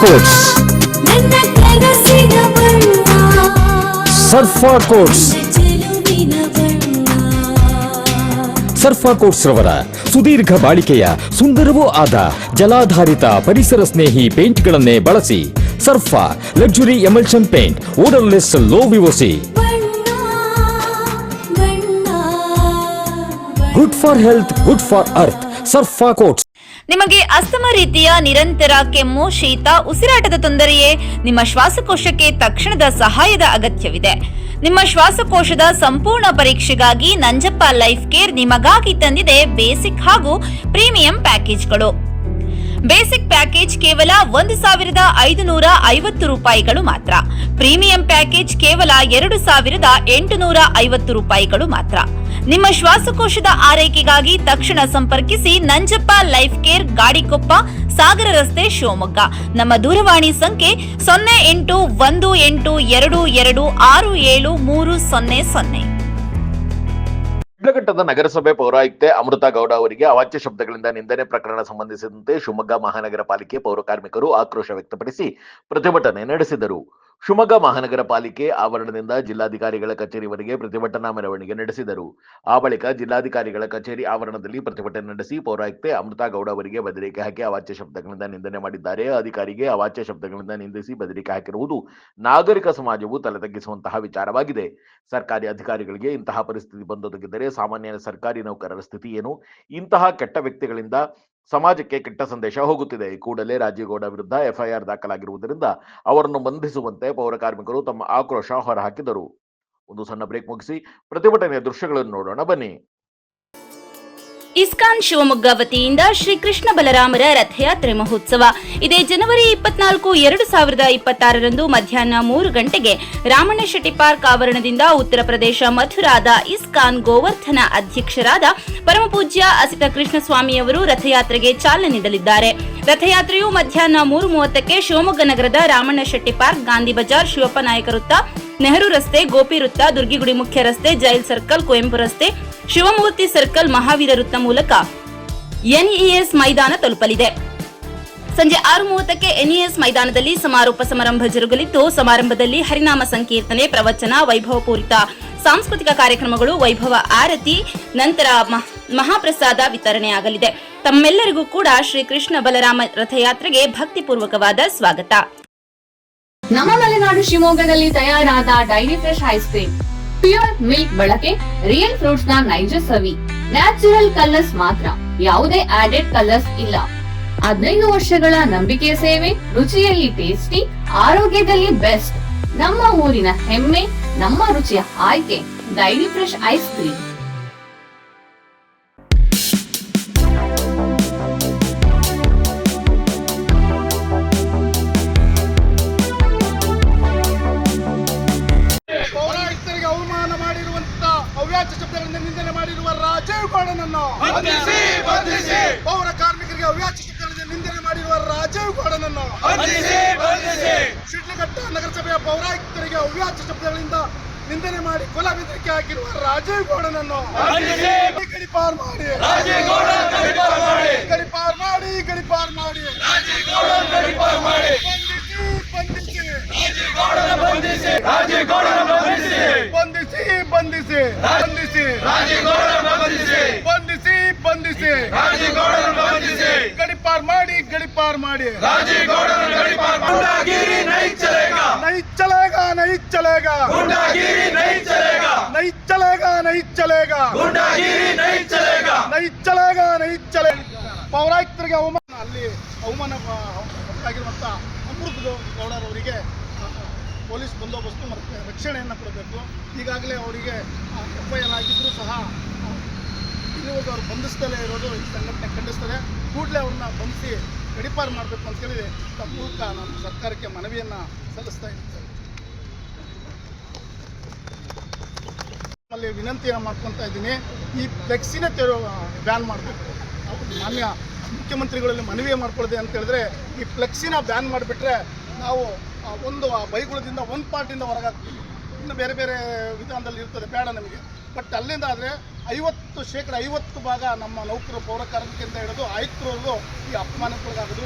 Quotes. ಸರ್ಫಾ quotes. ಸರ್ಫಾ quotes ರವರ ಸುದೀರ್ಘ ಬಾಳಿಕೆಯ ಸುಂದರವೂ ಆದ ಜಲಾಧಾರಿತ ಪರಿಸರ ಸ್ನೇಹಿ ಪೇಂಟ್ಗಳನ್ನೇ ಬಳಸಿ. Surfa luxury emulsion paint, odourless, low VOC, good for health, good for earth. Surfa coats. ನಿಮಗೆ ಅಸ್ತಮಾ ರೀತಿಯ ನಿರಂತರ ಕೆಮ್ಮು, ಶೀತ, ಉಸಿರಾಟದ ತೊಂದರೆಯೇ? ನಿಮ್ಮ ಶ್ವಾಸಕೋಶಕ್ಕೆ ತಕ್ಷಣದ ಸಹಾಯದ ಅಗತ್ಯವಿದೆ. ನಿಮ್ಮ ಶ್ವಾಸಕೋಶದ ಸಂಪೂರ್ಣ ಪರೀಕ್ಷೆಗಾಗಿ ನಂಜಪ್ಪ ಲೈಫ್ ಕೇರ್ ನಿಮಗಾಗಿ ತಂದಿದೆ ಬೇಸಿಕ್ ಹಾಗೂ ಪ್ರೀಮಿಯಂ ಪ್ಯಾಕೇಜ್ಗಳು. ಬೇಸಿಕ್ ಪ್ಯಾಕೇಜ್ ಕೇವಲ 1,550 ರೂಪಾಯಿಗಳು ಮಾತ್ರ. ಪ್ರೀಮಿಯಂ ಪ್ಯಾಕೇಜ್ ಕೇವಲ 2,850 ರೂಪಾಯಿಗಳು ಮಾತ್ರ. ನಿಮ್ಮ ಶ್ವಾಸಕೋಶದ ಆರೈಕೆಗಾಗಿ ತಕ್ಷಣ ಸಂಪರ್ಕಿಸಿ ನಂಜಪ್ಪ ಲೈಫ್ ಕೇರ್, ಗಾಡಿಕೊಪ್ಪ, ಸಾಗರ ರಸ್ತೆ, ಶಿವಮೊಗ್ಗ. ನಮ್ಮ ದೂರವಾಣಿ ಸಂಖ್ಯೆ 0818226730. ಶಿಡ್ಲಘಟ್ಟದ ನಗರಸಭೆ ಪೌರಾಯುಕ್ತೆ ಅಮೃತಾ ಗೌಡ ಅವರಿಗೆ ಅವಾಚ್ಯ ಶಬ್ದಗಳಿಂದ ನಿಂದನೆ ಪ್ರಕರಣ ಸಂಬಂಧಿಸಿದಂತೆ ಶಿವಮೊಗ್ಗ ಮಹಾನಗರ ಪಾಲಿಕೆ ಪೌರ ಕಾರ್ಮಿಕರು ಆಕ್ರೋಶ ವ್ಯಕ್ತಪಡಿಸಿ ಪ್ರತಿಭಟನೆ ನಡೆಸಿದರು. ಶಿವಮೊಗ್ಗ ಮಹಾನಗರ ಪಾಲಿಕೆ ಆವರಣದಿಂದ ಜಿಲ್ಲಾಧಿಕಾರಿಗಳ ಕಚೇರಿವರೆಗೆ ಪ್ರತಿಭಟನಾ ಮೆರವಣಿಗೆ ನಡೆಸಿದರು. ಆ ಬಳಿಕ ಜಿಲ್ಲಾಧಿಕಾರಿಗಳ ಕಚೇರಿ ಆವರಣದಲ್ಲಿ ಪ್ರತಿಭಟನೆ ನಡೆಸಿ ಪೌರಾಯುಕ್ತೆ ಅಮೃತಾ ಗೌಡ ಅವರಿಗೆ ಬೆದರಿಕೆ ಹಾಕಿ ಅವಾಚ್ಯ ಶಬ್ದಗಳಿಂದ ನಿಂದನೆ ಮಾಡಿದ್ದಾರೆ. ಅಧಿಕಾರಿಗೆ ಅವಾಚ್ಯ ಶಬ್ದಗಳಿಂದ ನಿಂದಿಸಿ ಬೆದರಿಕೆ ಹಾಕಿರುವುದು ನಾಗರಿಕ ಸಮಾಜವು ತಲೆತಗ್ಗಿಸುವಂತಹ ವಿಚಾರವಾಗಿದೆ. ಸರ್ಕಾರಿ ಅಧಿಕಾರಿಗಳಿಗೆ ಇಂತಹ ಪರಿಸ್ಥಿತಿ ಬಂದೊದಗಿದರೆ ಸಾಮಾನ್ಯ ಸರ್ಕಾರಿ ನೌಕರರ ಸ್ಥಿತಿ ಏನು? ಇಂತಹ ಕೆಟ್ಟ ವ್ಯಕ್ತಿಗಳಿಂದ ಸಮಾಜಕ್ಕೆ ಕೆಟ್ಟ ಸಂದೇಶ ಹೋಗುತ್ತಿದೆ. ಕೂಡಲೇ ರಾಜೇಗೌಡ ವಿರುದ್ಧ ಎಫ್ಐಆರ್ ದಾಖಲಾಗಿರುವುದರಿಂದ ಅವರನ್ನು ಬಂಧಿಸುವಂತೆ ಪೌರ ಕಾರ್ಮಿಕರು ತಮ್ಮ ಆಕ್ರೋಶ ಹೊರಹಾಕಿದರು. ಒಂದು ಸಣ್ಣ ಬ್ರೇಕ್ ಮುಗಿಸಿ ಪ್ರತಿಭಟನೆಯ ದೃಶ್ಯಗಳನ್ನು ನೋಡೋಣ ಬನ್ನಿ. ಇಸ್ಕಾನ್ ಶಿವಮೊಗ್ಗ ವತಿಯಿಂದ ಶ್ರೀ ಕೃಷ್ಣ ಬಲರಾಮರ ರಥಯಾತ್ರೆ ಮಹೋತ್ಸವ ಇದೇ ಜನವರಿ 24, 2026ರಂದು ಮಧ್ಯಾಹ್ನ 3 ಗಂಟೆಗೆ ರಾಮಣ್ಣ ಶೆಟ್ಟಿ ಪಾರ್ಕ್ ಆವರಣದಿಂದ ಉತ್ತರ ಪ್ರದೇಶ ಮಥುರಾದ ಇಸ್ಕಾನ್ ಗೋವರ್ಧನ ಅಧ್ಯಕ್ಷರಾದ ಪರಮಪೂಜ್ಯ ಅಸಿತ ಕೃಷ್ಣಸ್ವಾಮಿಯವರು ರಥಯಾತ್ರೆಗೆ ಚಾಲನೆ ನೀಡಲಿದ್ದಾರೆ. ರಥಯಾತ್ರೆಯು ಮಧ್ಯಾಹ್ನ 3:30ಕ್ಕೆ ಶಿವಮೊಗ್ಗ ನಗರದ ರಾಮಣ್ಣ ಶೆಟ್ಟಿ ಪಾರ್ಕ್, ಗಾಂಧಿ ಬಜಾರ್, ಶಿವಪ್ಪ ನಾಯಕ ವೃತ್ತ, ನೆಹರು ರಸ್ತೆ, ಗೋಪಿ ವೃತ್ತ, ದುರ್ಗಿಗುಡಿ ಮುಖ್ಯ ರಸ್ತೆ, ಜೈಲ್ ಸರ್ಕಲ್, ಕುವೆಂಪು ರಸ್ತೆ, ಶಿವಮೂರ್ತಿ ಸರ್ಕಲ್, ಮಹಾವೀರ ವೃತ್ತ ಮೂಲಕ ಎನ್ಇಎಸ್ ಮೈದಾನ ತಲುಪಲಿದೆ. ಸಂಜೆ 6:30ಕ್ಕೆ ಎನ್ಇಎಸ್ ಮೈದಾನದಲ್ಲಿ ಸಮಾರೋಪ ಸಮಾರಂಭ ಜರುಗಲಿದ್ದು, ಸಮಾರಂಭದಲ್ಲಿ ಹರಿನಾಮ ಸಂಕೀರ್ತನೆ, ಪ್ರವಚನ, ವೈಭವಪೂರಿತ ಸಾಂಸ್ಕೃತಿಕ ಕಾರ್ಯಕ್ರಮಗಳು, ವೈಭವ ಆರತಿ, ನಂತರ ಮಹಾಪ್ರಸಾದ ವಿತರಣೆಯಾಗಲಿದೆ. ತಮ್ಮೆಲ್ಲರಿಗೂ ಕೂಡ ಶ್ರೀ ಕೃಷ್ಣ ಬಲರಾಮ ರಥಯಾತ್ರೆಗೆ ಭಕ್ತಿಪೂರ್ವಕವಾದ ಸ್ವಾಗತ. ನಮ್ಮ ಮಲೆನಾಡು ಶಿವಮೊಗ್ಗದಲ್ಲಿ ತಯಾರಾದ dairy fresh ice cream, pure milk ಬಳಕೆ, ರಿಯಲ್ ಫ್ರೂಟ್ಸ್ ನ ನೈಜ ಸವಿ, ನ್ಯಾಚುರಲ್ ಕಲರ್ಸ್ ಮಾತ್ರ, ಯಾವುದೇ ಆಡೆಡ್ ಕಲರ್ಸ್ ಇಲ್ಲ. 15 ವರ್ಷಗಳ ನಂಬಿಕೆಯ ಸೇವೆ, ರುಚಿಯಲ್ಲಿ ಟೇಸ್ಟಿ, ಆರೋಗ್ಯದಲ್ಲಿ ಬೆಸ್ಟ್. ನಮ್ಮ ಊರಿನ ಹೆಮ್ಮೆ, ನಮ್ಮ ರುಚಿಯ ಆಯ್ಕೆ ಡೈರಿ ಫ್ರೆಶ್ ಐಸ್ ಕ್ರೀಮ್. ಶಬ್ದಗಳಿಂದ ನಿಂದನೆ ಮಾಡಿರುವ ರಾಜೀವ್ ಗೌಡನನ್ನು ಪೌರ ಕಾರ್ಮಿಕರಿಗೆ ಅವ್ಯಾಚ್ಯ ಶಬ್ದಗಳಿಂದ ನಿಂದನೆ ಮಾಡಿರುವ ರಾಜೀವ್ ಗೌಡನನ್ನು ಶಿಡ್ಲಘಟ್ಟ ನಗರಸಭೆಯ ಪೌರಾಯುಕ್ತರಿಗೆ ಅವ್ಯಾಚ್ಯ ಶಬ್ದಗಳಿಂದ ನಿಂದನೆ ಮಾಡಿ ಕೊಲ ಬೆದರಿಕೆ ಹಾಕಿರುವ ರಾಜೀವ್ ಗೌಡನನ್ನು ಗಡಿಪಾರ್ ಮಾಡಿ, ಗಡಿಪಾರ್ ಮಾಡಿ, ಗಡಿಪಾರ್ ಮಾಡಿ, ಬಂಧಿಸಿ, ಬಂಧಿಸಿ, ಬಂಧಿಸಿ, ಬಂಧಿಸಿ, ಬಂಧಿಸಿ, ಬಂಧಿಸಿ, ಬಂಧಿಸಿ, ಗಡಿಪಾರ್ ಮಾಡಿ, ಗಡಿಪಾರ್ ಮಾಡಿ. गुंडागिरी नहीं चलेगा, नहीं चलेगा, नहीं चलेगा, गुंडागिरी नहीं चलेगा, नहीं चलेगा, नहीं चलेगा, गुंडागिरी नहीं चलेगा, नहीं चलेगा, नहीं चलेगा. ಪೌರಾಯುಕ್ತರಿಗೆ ಅವಮಾನ, ಅಲ್ಲಿ ಅವಮಾನ ಆಗಿರುವಂಥ ಅಮೃತ ಗೌಡರವರಿಗೆ ಪೊಲೀಸ್ ಬಂದೋಬಸ್ತು ಮತ್ತು ರಕ್ಷಣೆಯನ್ನು ಕೊಡಬೇಕು. ಈಗಾಗಲೇ ಅವರಿಗೆ ಎಫ್ಐಆರ್ ಆಗಿದ್ದರೂ ಸಹ ಇಲ್ಲಿವರೆಗೂ ಅವರು ಬಂಧಿಸ್ತಲೇ ಇರೋದು ಈ ಸಂಘಟನೆ ಖಂಡಿಸ್ತದೆ. ಕೂಡಲೇ ಅವ್ರನ್ನ ಬಂಧಿಸಿ ಗಡಿಪಾರು ಮಾಡಬೇಕು ಅಂತೇಳಿ ತಮ್ಮ ಮೂಲಕ ನಮ್ಮ ಸರ್ಕಾರಕ್ಕೆ ಮನವಿಯನ್ನು ಸಲ್ಲಿಸ್ತಾ ಇರ್ತೇವೆ. ನಮ್ಮಲ್ಲಿ ವಿನಂತಿಯನ್ನು ಮಾಡ್ಕೊತಾ ಇದ್ದೀನಿ, ಈ ಫ್ಲೆಕ್ಸಿನೇ ಬ್ಯಾನ್ ಮಾಡಬೇಕು. ಮಾನ್ಯ ಮುಖ್ಯಮಂತ್ರಿಗಳಲ್ಲಿ ಮನವಿ ಮಾಡ್ಕೊಳ್ಳೋದೆ ಅಂತ ಹೇಳಿದ್ರೆ ಈ ಫ್ಲೆಕ್ಸಿನ ಬ್ಯಾನ್ ಮಾಡಿಬಿಟ್ರೆ ನಾವು ಒಂದು ಬೈಗುಳದಿಂದ ಒಂದು ಪಾರ್ಟಿಂದ ಹೊರಗಾಗ್ತೀವಿ. ಇನ್ನು ಬೇರೆ ಬೇರೆ ವಿಧಾನದಲ್ಲಿ ಇರ್ತದೆ, ಬೇಡ ನಮಗೆ. ಬಟ್ ಅಲ್ಲಿಂದ ಆದರೆ 50% ನಮ್ಮ ನೌಕರರು, ಪೌರ ಕಾರ್ಮಿಕರಿಂದ ಹಿಡಿದು ಆಯುಕ್ತರವರೆಗೂ ಈ ಅಪಮಾನಕ್ಕೊಳಗಾಗೋದು